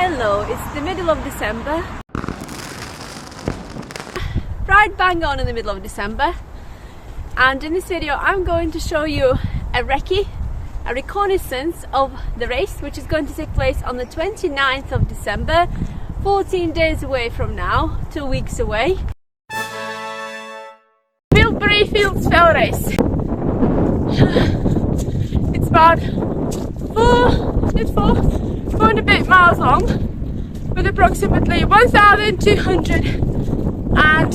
Hello, it's the middle of December. Right bang on in the middle of December. And in this video I'm going to show you a recce, a reconnaissance of the race, which is going to take place on the 29th of December, 14 days away from now, 2 weeks away. Billberry Fields fell race. It's about four and a bit miles long, with approximately 1,200 and I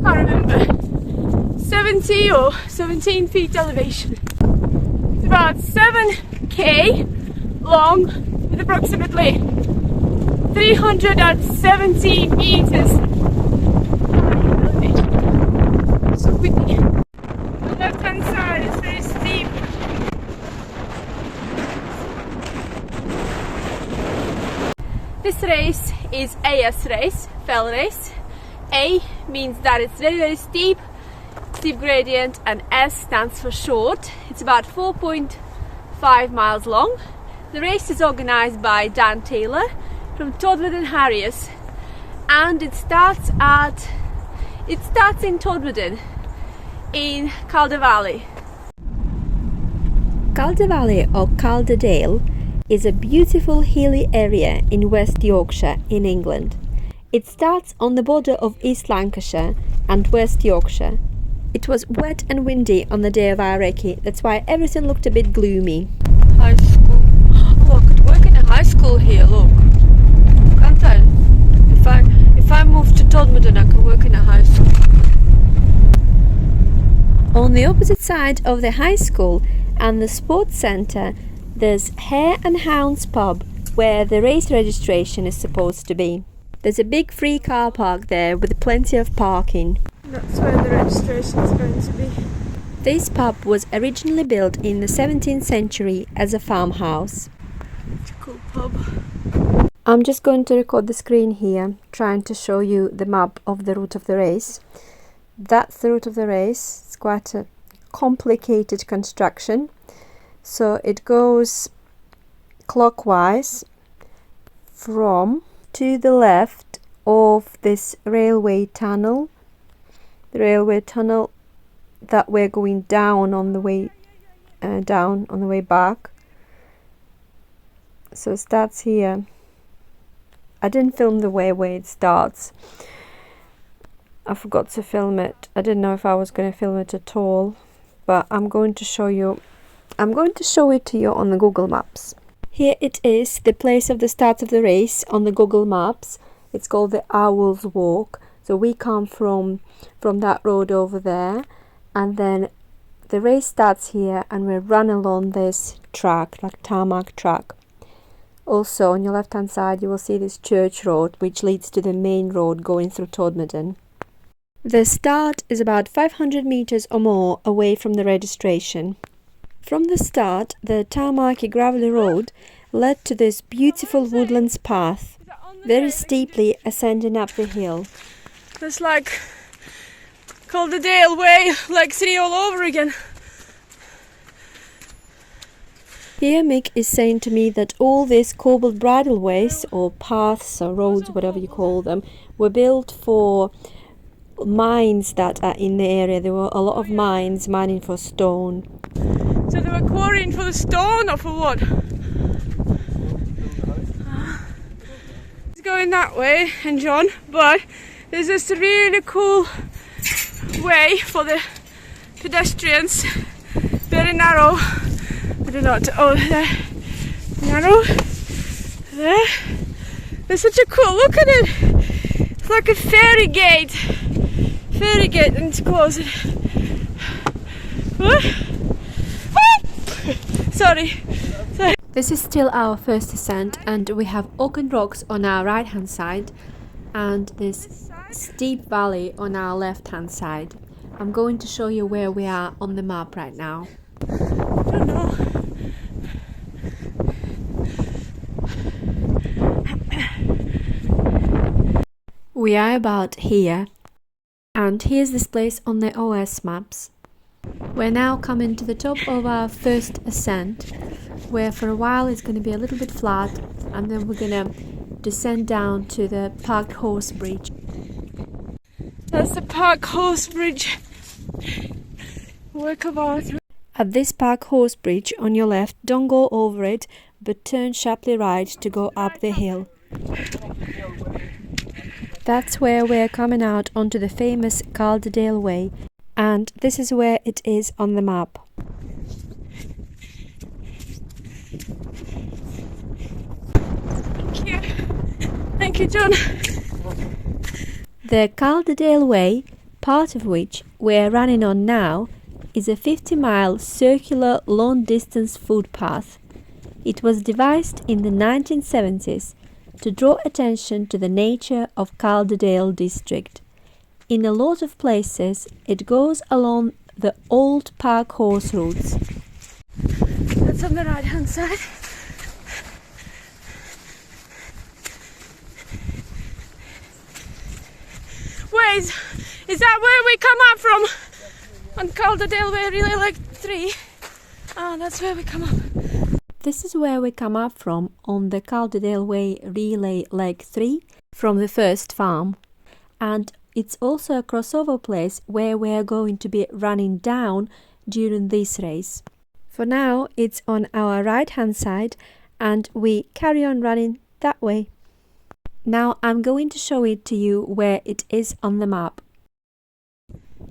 can't remember, 70 or 17 feet elevation. It's about 7k long with approximately 317 meters elevation. So quickly. The left hand side is very steep. This race is AS race, fell race. A means that it's very steep gradient, and S stands for short. It's about 4.5 miles long. The race is organised by Dan Taylor from Todmorden Harriers, and it starts in Todmorden in Calderdale. Calderdale or Calderdale is a beautiful hilly area in West Yorkshire in England. It starts on the border of East Lancashire and West Yorkshire. It was wet and windy on the day of our recce, that's why everything looked a bit gloomy. High school. Oh, I could work in a high school here, look. Can't I? If I move to Todmorden, I can work in a high school. On the opposite side of the high school and the sports centre, there's Hare and Hounds pub, where the race registration is supposed to be. There's a big free car park there with plenty of parking. That's where the registration is going to be. This pub was originally built in the 17th century as a farmhouse. It's a cool pub. I'm just going to record the screen here, trying to show you the map of the route of the race. That's the route of the race. It's quite a complicated construction. So it goes clockwise from to the left of this railway tunnel. The railway tunnel that we're going down on the way back. So it starts here. I didn't film the way where it starts. I forgot to film it. I didn't know if I was going to film it at all, but I'm going to show it to you on the Google Maps. Here it is, the place of the start of the race on the Google Maps. It's called the Owl's Walk. So we come from that road over there, and then the race starts here and we run along this track, like tarmac track. Also on your left hand side you will see this church road which leads to the main road going through Todmorden. The start is about 500 meters or more away from the registration. From the start, the tarmac gravelly road led to this beautiful woodlands path, very steeply ascending up the hill. It's like Calderdale way, like city all over again. Here Mick is saying to me that all these cobbled bridleways, or paths or roads, whatever you call them, were built for mines that are in the area. There were a lot of mines mining for stone. So they were quarrying for the stone or for what? It's going that way, and John, but there's this really cool way for the pedestrians, very narrow. I don't know what to, oh, there, narrow, there. There's such a cool, look at it. It's like a fairy gate, and it's closed. Sorry. This is still our first ascent, and we have oaken rocks on our right hand side and this steep valley on our left hand side. I'm going to show you where we are on the map right now. I don't know. We are about here, and here's this place on the OS maps. We're now coming to the top of our first ascent, where for a while it's going to be a little bit flat, and then we're gonna descend down to the park horse bridge. That's the park horse bridge. Work of art. At this park horse bridge on your left, don't go over it, but turn sharply right to go up the hill. That's where we're coming out onto the famous Calderdale Way, and this is where it is on the map. Thank you. Thank you, John. The Calderdale Way, part of which we're running on now, is a 50-mile circular long-distance footpath. It was devised in the 1970s to draw attention to the nature of Calderdale district. In a lot of places, it goes along the old park horse routes. That's on the right hand side. Wait, is that where we come up from? On Calderdale Way Relay Leg 3? Ah, that's where we come up. This is where we come up from on the Calderdale Way Relay Leg 3 from the first farm. And it's also a crossover place where we're going to be running down during this race. For now, it's on our right hand side and we carry on running that way. Now I'm going to show it to you where it is on the map.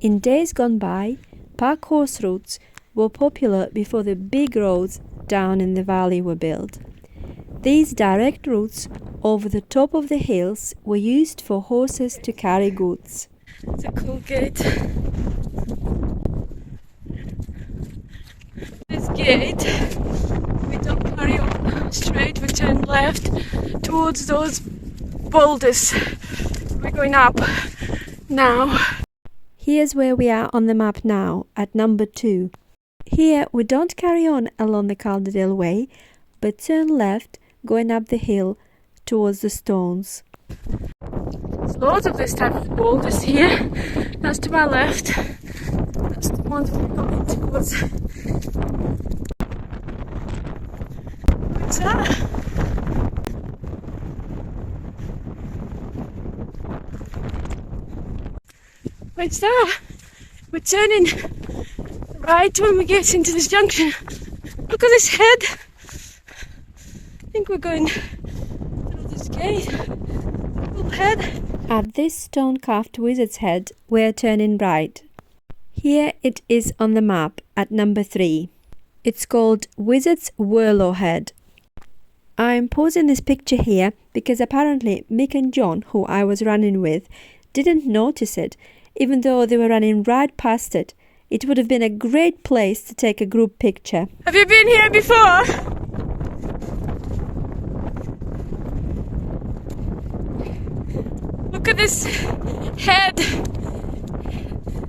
In days gone by, park horse routes were popular before the big roads down in the valley were built. These direct routes over the top of the hills were used for horses to carry goods. It's a cool gate. This gate, we don't carry on straight, we turn left towards those boulders. We're going up now. Here's where we are on the map now, at number 2. Here we don't carry on along the Calderdale Way, but turn left, going up the hill towards the stones. There's loads of this type of boulders here. That's to my left. That's the ones we're going towards. What's that? What's that? We're turning right when we get into this junction. Look at this head. I think we're going through this gate. Cool head. At this stone-carved wizard's head, we're turning right. Here it is on the map at number 3. It's called Wizard's Whirlow Head. I'm pausing this picture here because apparently Mick and John, who I was running with, didn't notice it, even though they were running right past it. It would have been a great place to take a group picture. Have you been here before? Look at this head,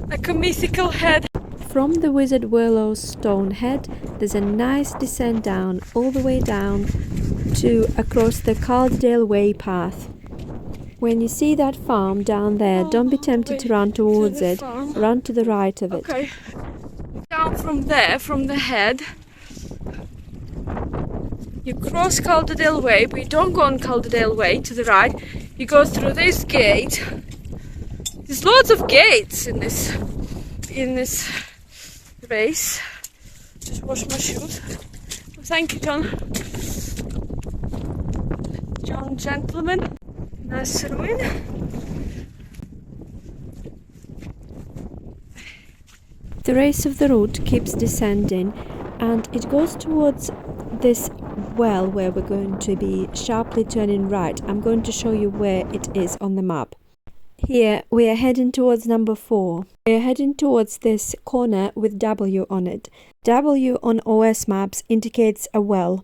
like a mythical head. From the Wizard Whirlow's stone head, there's a nice descent down, all the way down to across the Calderdale Way path. When you see that farm down there, don't be tempted to run towards it. Run to the right of it. Okay. Down from there, from the head, you cross Calderdale Way, but you don't go on Calderdale Way to the right. You go through this gate. There's loads of gates in this race. Just wash my shoes. Well, thank you, John. John, gentleman. Nice ruin. The race of the route keeps descending and it goes towards this well where we're going to be sharply turning right. I'm going to show you where it is on the map. Here we are heading towards number 4. We are heading towards this corner with W on it. W on OS maps indicates a well.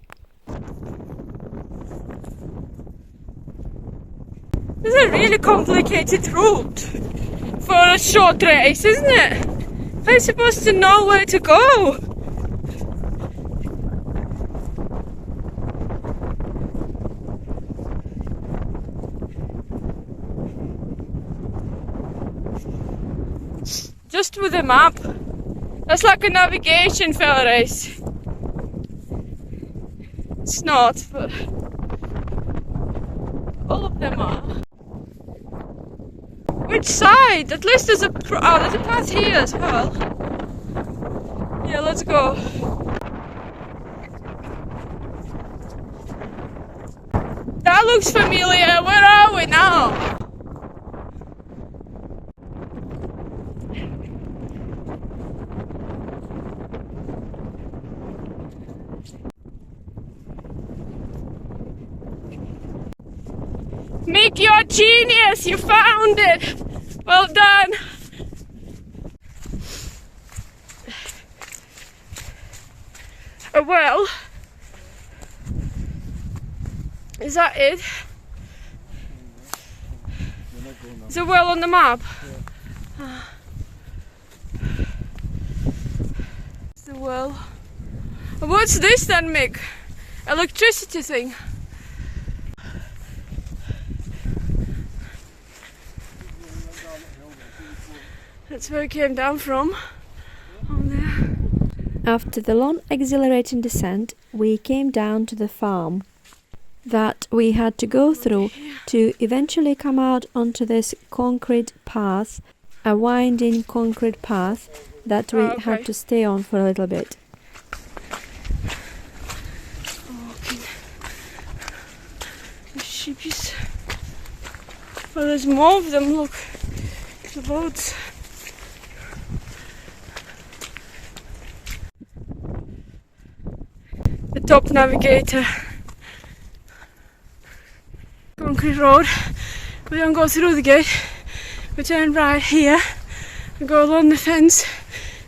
This is a really complicated route for a short race, isn't it? I'm supposed to know where to go. Just with a map. That's like a navigation for a race. It's not, but which side? At least there's a there's a path here as well. Yeah, let's go. That looks familiar. Where are we now? Mick, you're a genius! You found it! Well done! A well? Is that it? Is a well on the map? Yeah. It's the well. What's this then, Mick? Electricity thing? That's where it came down from. On there. After the long exhilarating descent, we came down to the farm that we had to go through to eventually come out onto this concrete path, a winding concrete path that we had to stay on for a little bit. The sheepies. Well, there's more of them, look. The boats. The top navigator. Concrete road. We don't go through the gate. We turn right here and go along the fence.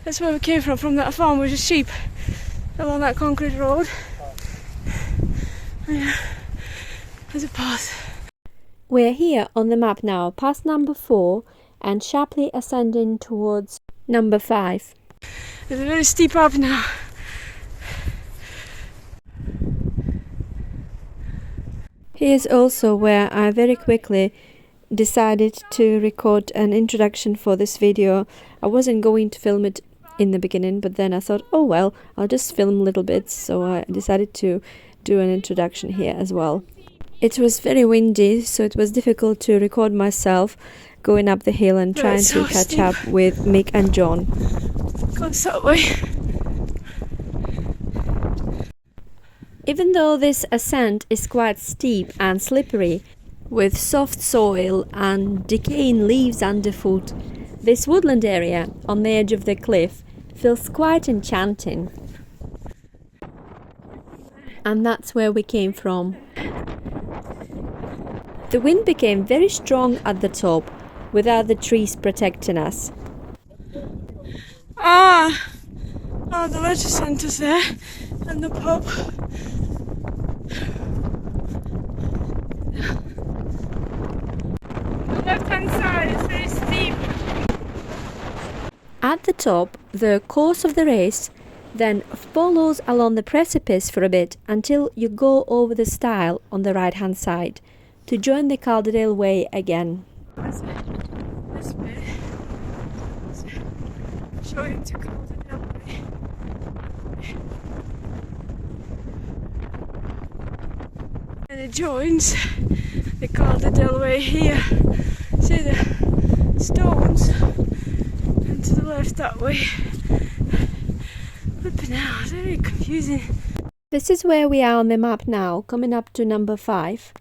That's where we came from that farm with the sheep. Along that concrete road. Yeah, there's a path. We're here on the map now, past number 4 and sharply ascending towards number 5. There's a very steep up now. Here's also where I very quickly decided to record an introduction for this video. I wasn't going to film it in the beginning, but then I thought, oh well, I'll just film little bits, so I decided to do an introduction here as well. It was very windy, so it was difficult to record myself going up the hill and trying to catch up with Mick and John. Goes that way. Even though this ascent is quite steep and slippery, with soft soil and decaying leaves underfoot, this woodland area on the edge of the cliff feels quite enchanting. And that's where we came from. The wind became very strong at the top, without the trees protecting us. The leisure centre's there, and the pub. The left-hand side is very steep. At the top, the course of the race then follows along the precipice for a bit until you go over the stile on the right-hand side to join the Calderdale Way again. This bit. Show you to Calderdale Way. And it joins the Calderdale Way here. See the stones? And to the left that way. Flipping out, it's very confusing. This is where we are on the map now, coming up to number 5.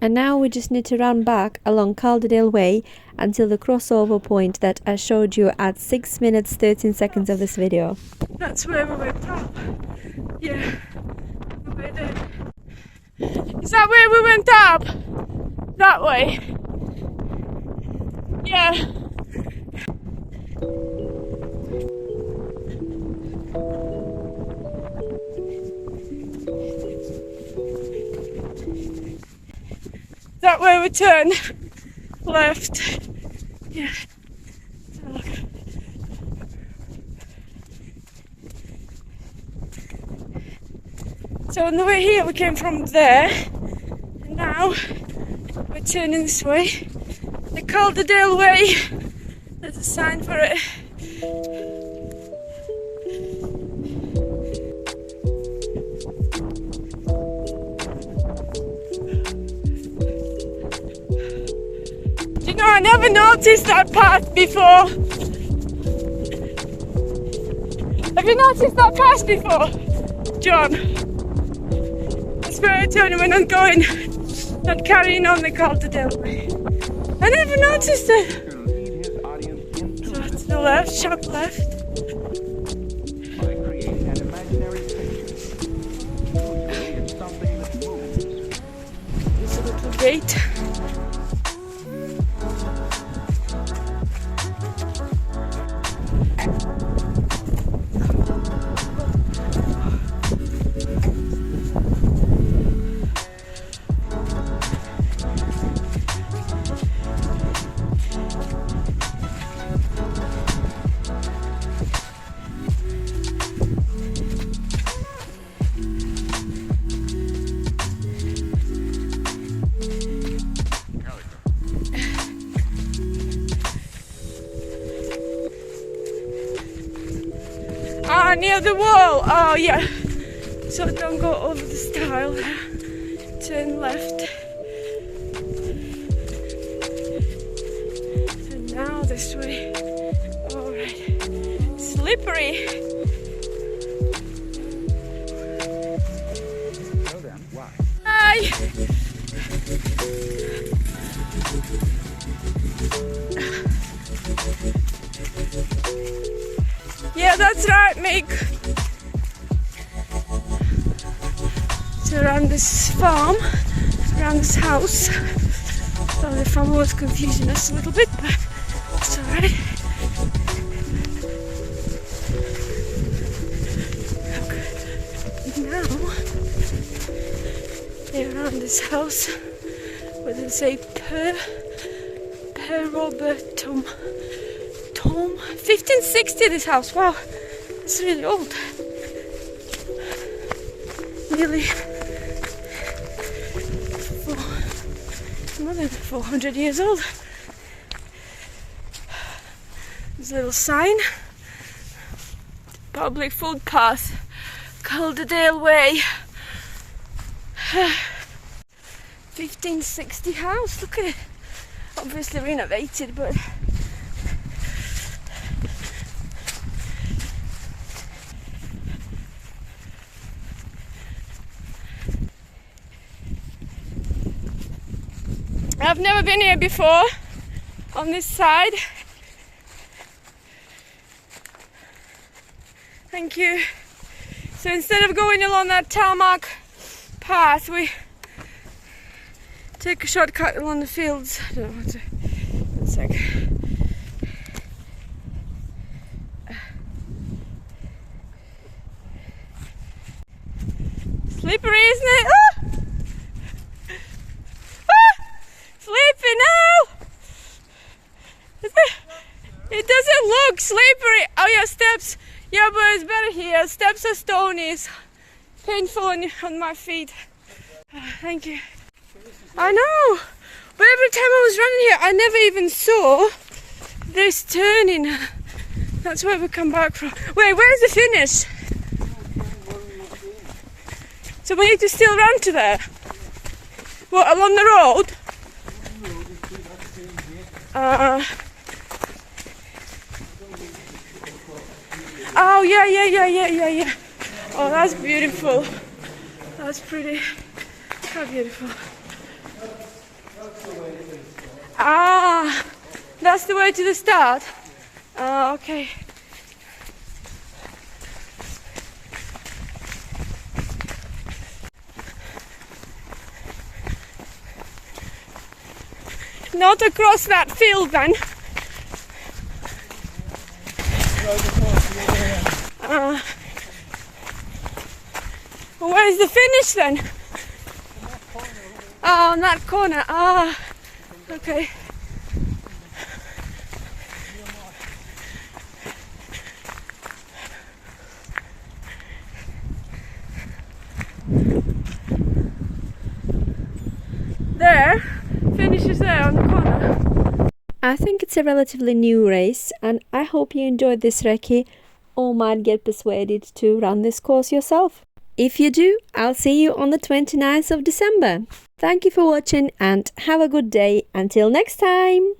And now we just need to run back along Calderdale Way until the crossover point that I showed you at 6 minutes 13 seconds of this video. That's where we went up. Yeah. Over there. Is that where we went up? That way? Yeah. That way we turn left. Yeah. Look. So on the way here we came from there, and now we're turning this way. The Calderdale Way. There's a sign for it. I never noticed that path before. Have you noticed that path before, John? That's where I turn when I'm going, not carrying on the Calderdale way. I never noticed it. So to the left, sharp left. There's a little gate. Near the wall. Oh yeah. So don't go over the stile. Turn left. And now this way. Alright. Slippery. Hi. Yeah, that's right, Mick. So around this farm, around this house. So the farm was confusing us a little bit, but it's alright. Now, they're around this house, where they say Per Robert Tom 1560 this house. Wow, it's really old. Nearly more than 400 years old. There's a little sign. Public footpath, Calderdale Way. 1560 house, look at it. Obviously renovated, but I've never been here before on this side. Thank you. So instead of going along that tarmac path, we take a shortcut along the fields. I don't know what to. One sec. Slippery, isn't it? Ah! Slippery now! It doesn't look slippery. Oh yeah, steps. Yeah, but it's better here. Steps are stony. It's painful on my feet. Thank you. I know. But every time I was running here, I never even saw this turning. That's where we come back from. Wait, where's the finish? So we need to still run to there? What, along the road? Oh yeah. Oh, that's beautiful. That's pretty. How beautiful. Ah, that's the way to the start. Okay. Not across that field then. Where's the finish then? Oh, on that corner. Ah, okay. There, finishes there on the corner. I think it's a relatively new race, and I hope you enjoyed this recce or might get persuaded to run this course yourself. If you do, I'll see you on the 29th of December. Thank you for watching and have a good day. Until next time!